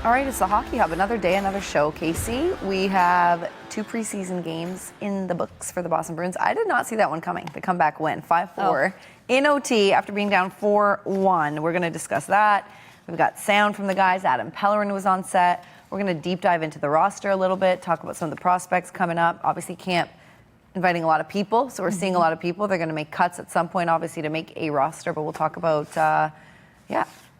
All right, it's the Hockey Hub. Another day, another show. Kasey, we have 2 preseason games in the books for the Boston Bruins. I did not see that one coming. The comeback win, 5-4 in OT after being down 4-1. We're going to discuss that. We've got sound from the guys. Adam Pellerin was on set. We're going to deep dive into the roster a little bit, talk about some of the prospects coming up. Obviously, camp inviting a lot of people, so we're seeing a lot of people. They're going to make cuts at some point, obviously, to make a roster, but we'll talk about,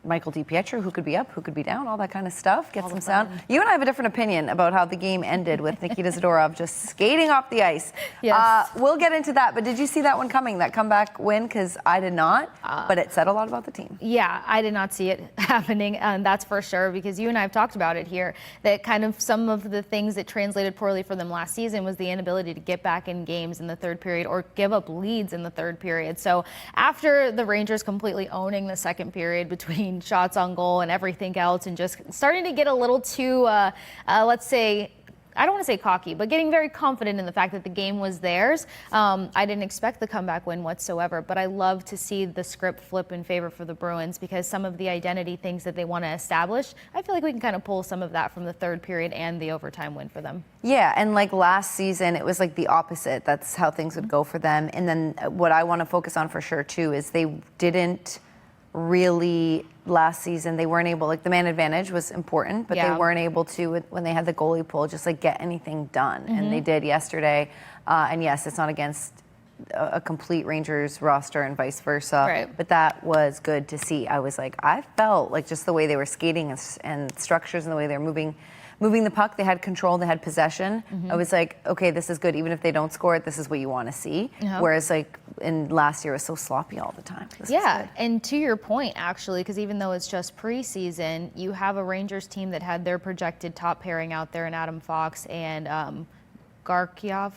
Michael DiPietro, who could be up, who could be down, all that kind of stuff. Get some sound. You and I have a different opinion about how the game ended with Nikita Zadorov just skating off the ice. Yes. We'll get into that, but did you see that one coming, that comeback win? Because I did not, but it said a lot about the team. Yeah, I did not see it happening, and that's for sure, because you and I have talked about it here, that kind of some of the things that translated poorly for them last season was the inability to get back in games in the third period or give up leads in the third period. So after the Rangers completely owning the second period between shots on goal and everything else, and just starting to get a little too, let's say, I don't want to say cocky, but getting very confident in the fact that the game was theirs. I didn't expect the comeback win whatsoever, but I love to see the script flip in favor for the Bruins, because some of the identity things that they want to establish, I feel like we can kind of pull some of that from the third period and the overtime win for them. Yeah, and like last season, it was like the opposite. That's how things would go for them. And then what I want to focus on for sure, too, is they didn't really last season, they weren't able, like the man advantage was important, but they weren't able to, when they had the goalie pull, just like get anything done. And they did yesterday. And yes, it's not against a complete Rangers roster and vice versa, but that was good to see. I was like, I felt like just the way they were skating and structures and the way they were moving the puck, they had control, they had possession. I was like, okay, this is good. Even if they don't score it, this is what you want to see. Whereas like in last year, it was so sloppy all the time. And to your point, actually, because even though it's just preseason, you have a Rangers team that had their projected top pairing out there in Adam Fox and Garvioff.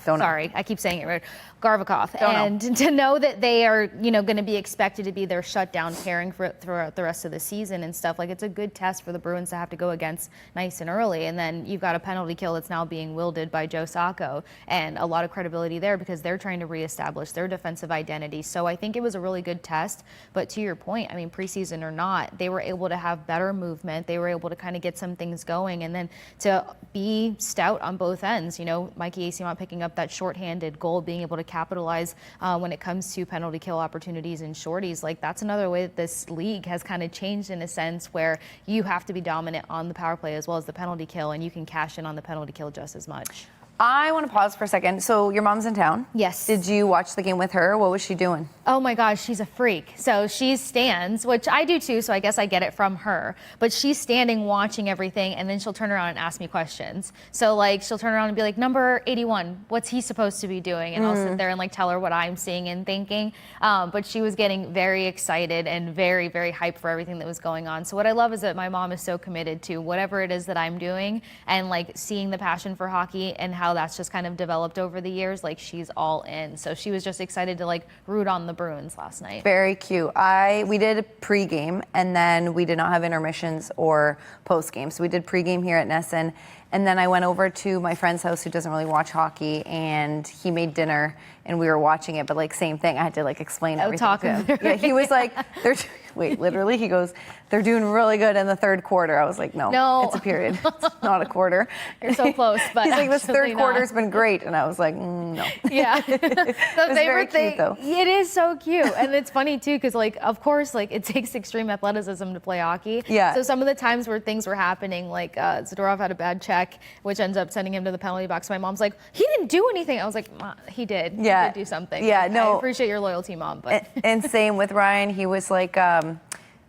Sorry, I keep saying it right. Garvioff. And to know that they are, going to be expected to be their shutdown pairing throughout the rest of the season and stuff, like it's a good test for the Bruins to have to go against nice and early. And then you've got a penalty kill that's now being wielded by Joe Sacco, and a lot of credibility there because they're trying to reestablish their defensive identity. So I think it was a really good test. But to your point, I mean, preseason or not, they were able to have better movement. They were able to kind of get some things going, and then to be stout on both ends. Michael Eyssimont picking up that shorthanded goal, being able to capitalize when it comes to penalty kill opportunities and shorties. Like, that's another way that this league has kind of changed in a sense where you have to be dominant on the power play as well as the penalty kill, and you can cash in on the penalty kill just as much. I want to pause for a second. So your mom's in town? Yes. Did you watch the game with her? What was she doing? Oh my gosh, she's a freak. So she stands, which I do too, so I guess I get it from her. But she's standing watching everything, and then she'll turn around and ask me questions. So like she'll turn around and be like, number 81, what's he supposed to be doing? And I'll sit there and like tell her what I'm seeing and thinking. But she was getting very excited and very, very hyped for everything that was going on. So what I love is that my mom is so committed to whatever it is that I'm doing, and like seeing the passion for hockey and how that's just kind of developed over the years. Like, she's all in. So she was just excited to like root on the Bruins last night. Very cute. We did a pregame, and then we did not have intermissions or postgame. So we did pregame here at Nesson, and then I went over to my friend's house who doesn't really watch hockey, and he made dinner and we were watching it, but like same thing. I had to like explain everything to him. Yeah, he was like, literally, he goes, they're doing really good in the third quarter. I was like, no, it's a period. It's not a quarter. You're so close, but he's like, this third quarter's been great. And I was like, no. Yeah. The favorite thing, cute, though. It is so cute. And it's funny too, because like, of course, like it takes extreme athleticism to play hockey. Yeah. So some of the times where things were happening, like Zadorov had a bad check, which ends up sending him to the penalty box. My mom's like, he didn't do anything. I was like, he did. Yeah. He did do something. Yeah, no. I appreciate your loyalty, Mom. But and same with Ryan. He was like,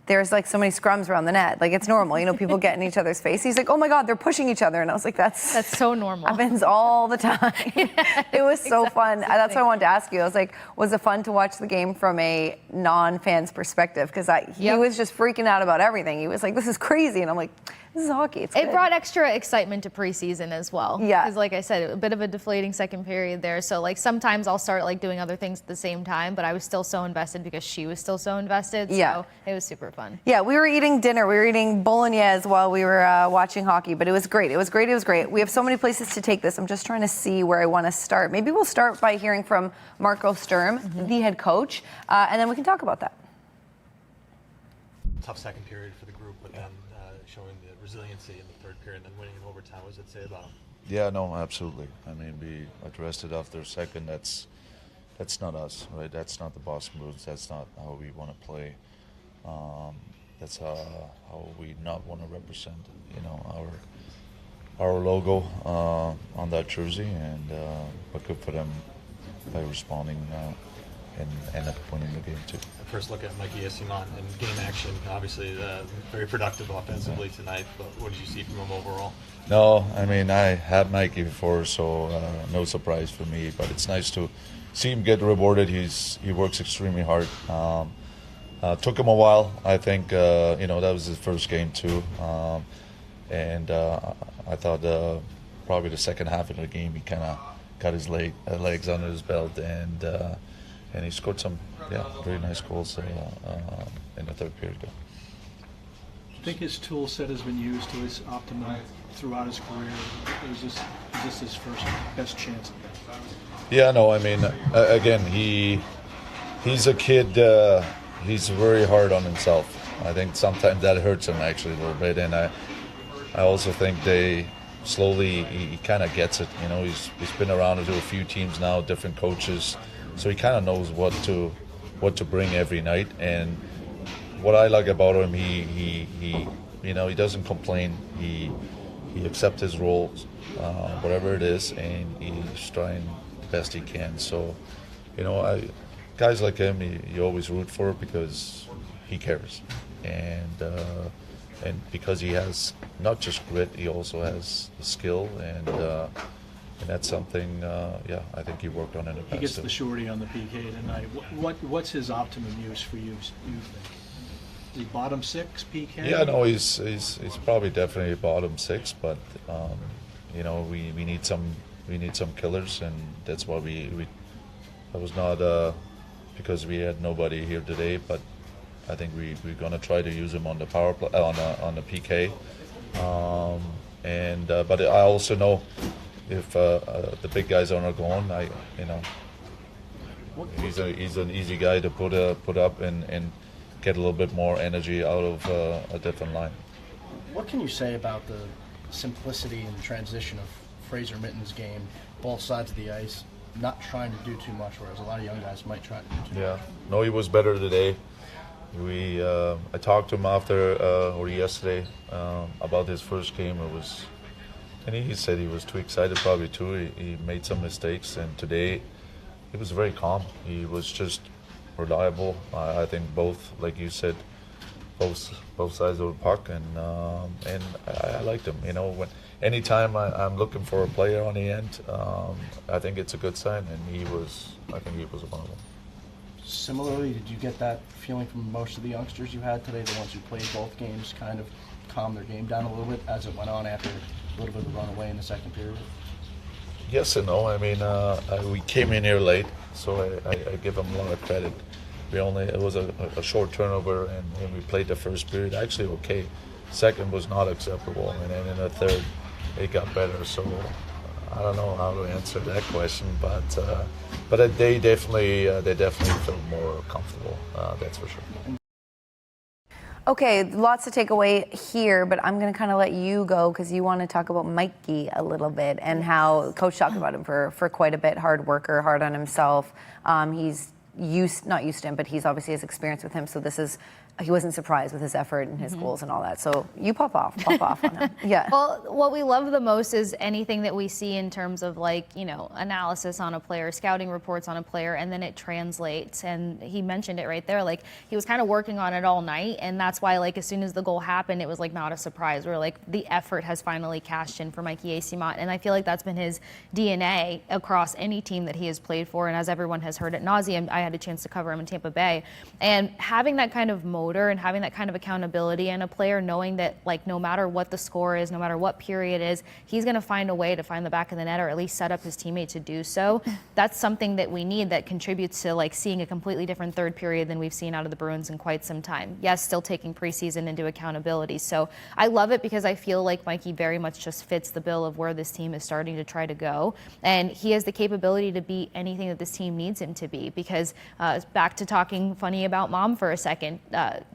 there's like so many scrums around the net. Like, it's normal, people get in each other's face. He's like, oh my God, they're pushing each other. And I was like, that's so normal. Happens all the time. It was so fun. That's why I wanted to ask you. I was like, was it fun to watch the game from a non-fan's perspective? Because he was just freaking out about everything. He was like, this is crazy. And I'm like, this is hockey. It brought extra excitement to preseason as well. Yeah. Because like I said, a bit of a deflating second period there. So like sometimes I'll start like doing other things at the same time, but I was still so invested because she was still so invested. So it was super fun. Yeah, we were eating dinner. We were eating bolognese while we were watching hockey, but it was great. It was great. It was great. We have so many places to take this. I'm just trying to see where I want to start. Maybe we'll start by hearing from Marco Sturm, the head coach, and then we can talk about that. tough second period for the group, but then showing the resiliency in the third period and then winning in overtime. What does it say about him? Yeah, no, absolutely. I mean, we addressed it after a second. That's not us, right? That's not the Boston Bruins. That's not how we want to play. That's how we not want to represent, our logo on that jersey. And but good for them by responding and end up winning the game too. First look at Michael Eyssimont in game action. Obviously, very productive offensively tonight. But what did you see from him overall? No, I mean, I had Mikey before, so no surprise for me. But it's nice to see him get rewarded. He works extremely hard. Took him a while. I think that was his first game too, and I thought probably the second half of the game he kind of got his legs under his belt, and he scored some very nice goals in the third period. Do you think his tool set has been used to his optimum throughout his career? Or is this his first best chance? Yeah, no, I mean, again, he's a kid. He's very hard on himself. I think sometimes that hurts him actually a little bit, and I also think slowly he kind of gets it. He's been around to a few teams now, different coaches, so he kind of knows what to bring every night. And what I like about him, he doesn't complain. He accepts his roles, whatever it is, and he's trying the best he can. So, guys like him, you always root for because he cares, and because he has not just grit, he also has the skill, and that's something. I think he worked on in the past. He gets too. the shorty on the PK tonight. What's his optimum use for you think? Is he bottom six PK? Yeah, no, he's probably definitely bottom six, but we need some killers, and that's why I was not because we had nobody here today, but I think we're gonna try to use him on the power play on the PK, but I also know if the big guys aren't going, he's an easy guy to put up and get a little bit more energy out of a different line. What can you say about the simplicity and transition of Fraser Mitten's game, both sides of the ice, not trying to do too much, whereas a lot of young guys might try to do too much? Yeah, no, he was better today. I talked to him after or yesterday about his first game. And he said he was too excited probably too. He made some mistakes, and today he was very calm. He was just reliable. I think both, like you said, both sides of the puck, and I liked him. When anytime I'm looking for a player on the end, I think it's a good sign, and I think he was one of them. Similarly, did you get that feeling from most of the youngsters you had today, the ones who played both games, kind of calm their game down a little bit as it went on after a little bit of a run away in the second period? Yes and no. I mean, we came in here late, so I give them a lot of credit. It was a short turnover, and we played the first period actually okay. Second was not acceptable, and then in the third, it got better. So I don't know how to answer that question, but they definitely felt more comfortable. That's for sure. Okay, lots to take away here, but I'm going to kind of let you go because you want to talk about Mikey a little bit and how Coach talked about him for quite a bit. Hard worker, hard on himself. He's not used to him, but he's obviously has experience with him. So he wasn't surprised with his effort and his goals and all that. So you pop off on him. Yeah. Well, what we love the most is anything that we see in terms of analysis on a player, scouting reports on a player, and then it translates. And he mentioned it right there. He was kind of working on it all night, and that's why as soon as the goal happened, it was not a surprise. We're the effort has finally cashed in for Michael Eyssimont, and I feel like that's been his DNA across any team that he has played for. And as everyone has heard at nauseum, I had a chance to cover him in Tampa Bay, and having that kind of motor and having that kind of accountability, and a player knowing that no matter what the score is, no matter what period is, he's going to find a way to find the back of the net, or at least set up his teammate to do so. That's something that we need, that contributes to seeing a completely different third period than we've seen out of the Bruins in quite some time. Yes, still taking preseason into accountability. So I love it because I feel like Mikey very much just fits the bill of where this team is starting to try to go, and he has the capability to be anything that this team needs him to be. Because back to talking funny about Mom for a second,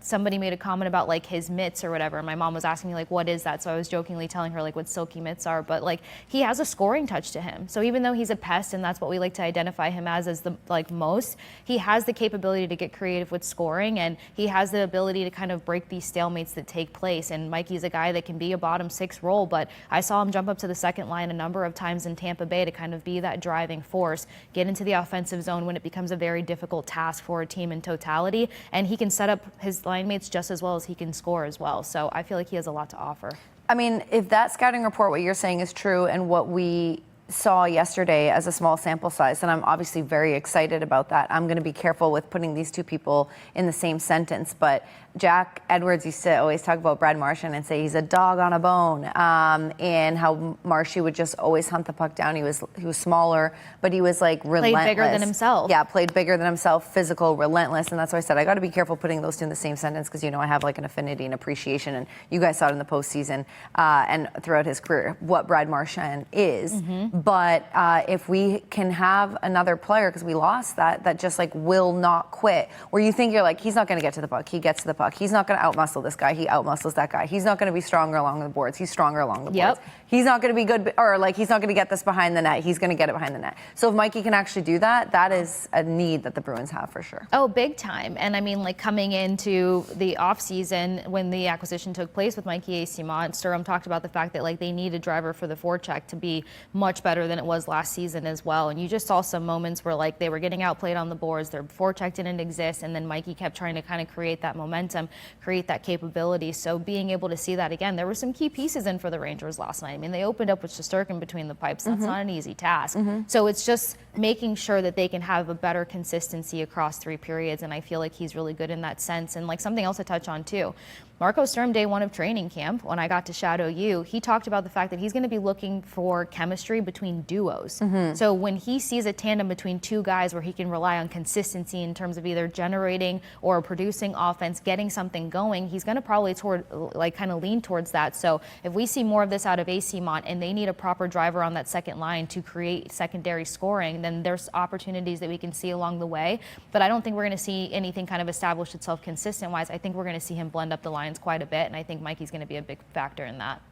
somebody made a comment about like his mitts or whatever. And my mom was asking me like, what is that? So I was jokingly telling her like what silky mitts are, but like he has a scoring touch to him. So even though he's a pest and that's what we like to identify him as the like most, he has the capability to get creative with scoring, and he has the ability to kind of break these stalemates that take place. And Mikey's a guy that can be a bottom six role, but I saw him jump up to the second line a number of times in Tampa Bay to kind of be that driving force, get into the offensive zone when it becomes a very difficult task for a team in totality, and he can set up his line mates just as well as he can score as well. So I feel like he has a lot to offer. I mean, if that scouting report, what you're saying is true, and what we saw yesterday as a small sample size, and I'm obviously very excited about that. I'm going to be careful with putting these two people in the same sentence, but Jack Edwards used to always talk about Brad Marchand and say he's a dog on a bone, and how Marshy would just always hunt the puck down. He was smaller, but he was like relentless. Played bigger than himself. Yeah, played bigger than himself, physical, relentless, and that's why I said I got to be careful putting those two in the same sentence, because I have like an affinity and appreciation, and you guys saw it in the postseason and throughout his career what Brad Marchand is. Mm-hmm. But if we can have another player, because we lost that just like will not quit, where you think you're like, he's not going to get to the puck, he gets to the puck. He's not going to outmuscle this guy. He outmuscles that guy. He's not going to be stronger along the boards. He's stronger along the boards. He's not going to be good, or like he's not going to get this behind the net. He's going to get it behind the net. So if Mikey can actually do that, that is a need that the Bruins have for sure. Oh, big time. And I mean, like coming into the offseason when the acquisition took place with Michael Eyssimont, Sturm talked about the fact that like they need a driver for the forecheck to be much better than it was last season as well. And you just saw some moments where like they were getting outplayed on the boards, their forecheck didn't exist, and then Mikey kept trying to kind of create that momentum, create that capability. So being able to see that again, there were some key pieces in for the Rangers last night. I mean, they opened up with Shesterkin between the pipes. That's not an easy task. So it's just making sure that they can have a better consistency across 3 periods, and I feel like he's really good in that sense. And like something else to touch on too, Marco Sturm, day one of training camp, when I got to shadow you, he talked about the fact that he's going to be looking for chemistry between duos. So when he sees a tandem between 2 guys where he can rely on consistency in terms of either generating or producing offense, getting something going, he's going to probably kind of lean towards that. So if we see more of this out of Eyssimont and they need a proper driver on that second line to create secondary scoring, then there's opportunities that we can see along the way. But I don't think we're going to see anything kind of establish itself consistent-wise. I think we're going to see him blend up the lines quite a bit, and I think Mikey's going to be a big factor in that.